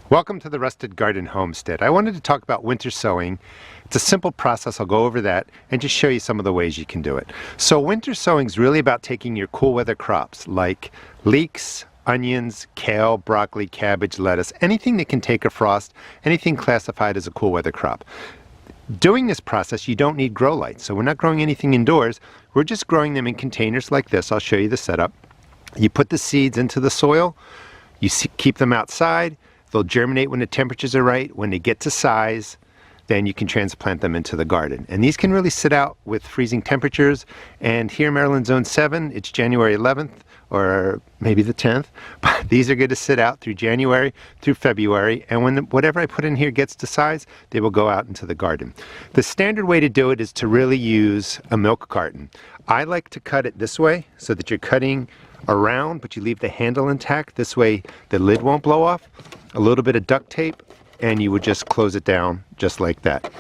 Welcome to the Rusted Garden Homestead. I wanted to talk about winter sowing. It's a simple process. I'll go over that and just show you some of the ways you can do it. So winter sowing is really about taking your cool weather crops like leeks, onions, kale, broccoli, cabbage, lettuce, anything that can take a frost, anything classified as a cool weather crop. Doing this process, you don't need grow lights. So we're not growing anything indoors. We're just growing them in containers like this. I'll show you the setup. You put the seeds into the soil. You keep them outside. They'll germinate when the temperatures are right. When they get to size, then you can transplant them into the garden. And these can really sit out with freezing temperatures. And here in Maryland Zone 7, it's January 11th or maybe the 10th. But these are good to sit out through January through February. And when whatever I put in here gets to size, they will go out into the garden. The standard way to do it is to really use a milk carton. I like to cut it this way so that you're cutting around, but you leave the handle intact. This way the lid won't blow off. A little bit of duct tape, and you would just close it down just like that.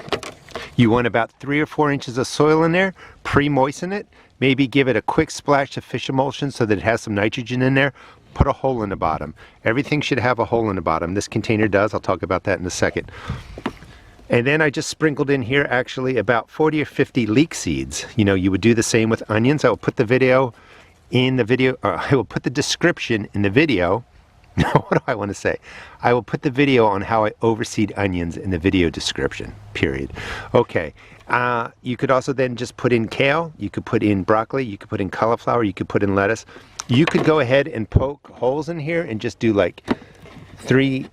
You want about 3 or 4 inches of soil in there. Pre-moisten it. Maybe give it a quick splash of fish emulsion so that it has some nitrogen in there. Put a hole in the bottom. Everything should have a hole in the bottom. This container does. I'll talk about that in a second. And then I just sprinkled in here actually about 40 or 50 leek seeds. You know, you would do the same with onions. I will put the video in the video, or I will put the description in the video. What do I want to say? I will put the video on how I overseed onions in the video description, period. Okay, you could also then just put in kale, you could put in broccoli, you could put in cauliflower, you could put in lettuce. You could go ahead and poke holes in here and just do like 3,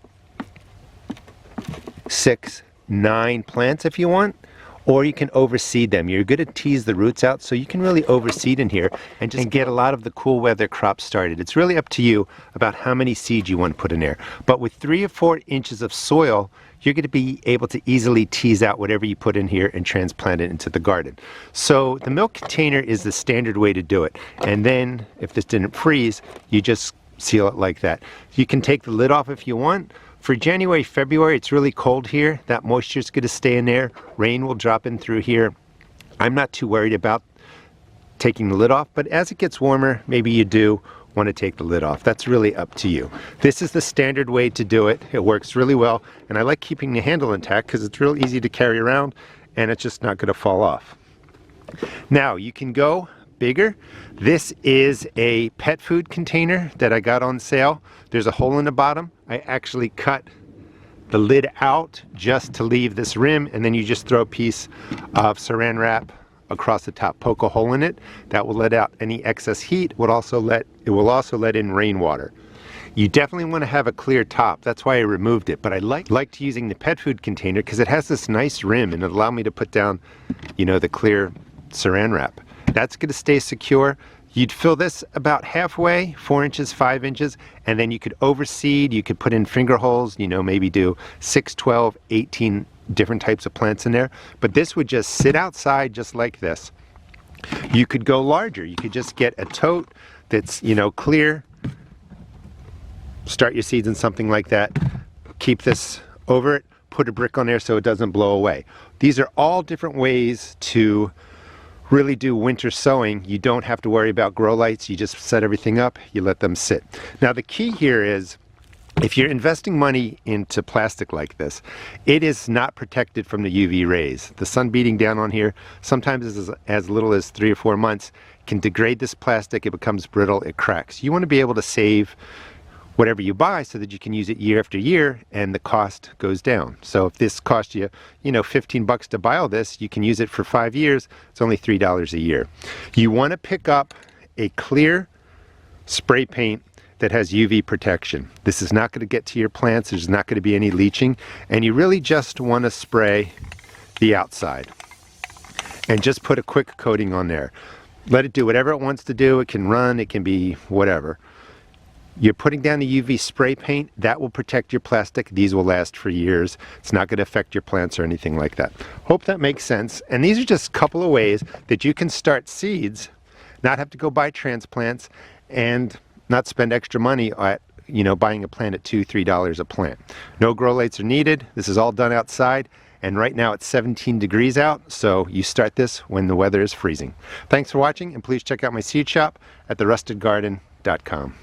6, 9 plants if you want. Or you can overseed them. You're good to tease the roots out, so you can really overseed in here and just get a lot of the cool weather crops started. It's really up to you about how many seeds you want to put in there. But with 3 or 4 inches of soil, you're going to be able to easily tease out whatever you put in here and transplant it into the garden. So the milk container is the standard way to do it. And then if this didn't freeze, you just seal it like that. You can take the lid off if you want. For January, February, it's really cold here. That moisture is going to stay in there. Rain will drop in through here. I'm not too worried about taking the lid off, but as it gets warmer, maybe you do want to take the lid off. That's really up to you. This is the standard way to do it. It works really well, and I like keeping the handle intact because it's real easy to carry around, and it's just not going to fall off. Now, you can go bigger. This is a pet food container that I got on sale. There's a hole in the bottom. I actually cut the lid out just to leave this rim, and then you just throw a piece of saran wrap across the top, poke a hole in it. That will let out any excess heat. It will also let in rainwater. You definitely want to have a clear top. That's why I removed it. But I liked using the pet food container because it has this nice rim and it allowed me to put down, you know, the clear saran wrap. That's going to stay secure. You'd fill this about halfway, 4 inches, 5 inches, and then you could overseed. You could put in finger holes, you know, maybe do 6, 12, 18 different types of plants in there. But this would just sit outside just like this. You could go larger. You could just get a tote that's, you know, clear. Start your seeds in something like that. Keep this over it. Put a brick on there so it doesn't blow away. These are all different ways to really do winter sowing. You don't have to worry about grow lights. You just set everything up, you let them sit. Now the key here is, if you're investing money into plastic like this, it is not protected from the UV rays. The sun beating down on here, sometimes as little as 3 or 4 months, can degrade this plastic. It becomes brittle, it cracks. You want to be able to save whatever you buy so that you can use it year after year and the cost goes down. So if this cost you, you know, 15 bucks to buy all this, you can use it for 5 years. It's only $3 a year. You want to pick up a clear spray paint that has UV protection. This is not going to get to your plants. There's not going to be any leaching. And you really just want to spray the outside and just put a quick coating on there. Let it do whatever it wants to do. It can run, it can be whatever. You're putting down the UV spray paint. That will protect your plastic. These will last for years. It's not going to affect your plants or anything like that. Hope that makes sense. And these are just a couple of ways that you can start seeds, not have to go buy transplants, and not spend extra money at, you know, buying a plant at $2, $3 a plant. No grow lights are needed. This is all done outside. And right now it's 17 degrees out, so you start this when the weather is freezing. Thanks for watching, and please check out my seed shop at therustedgarden.com.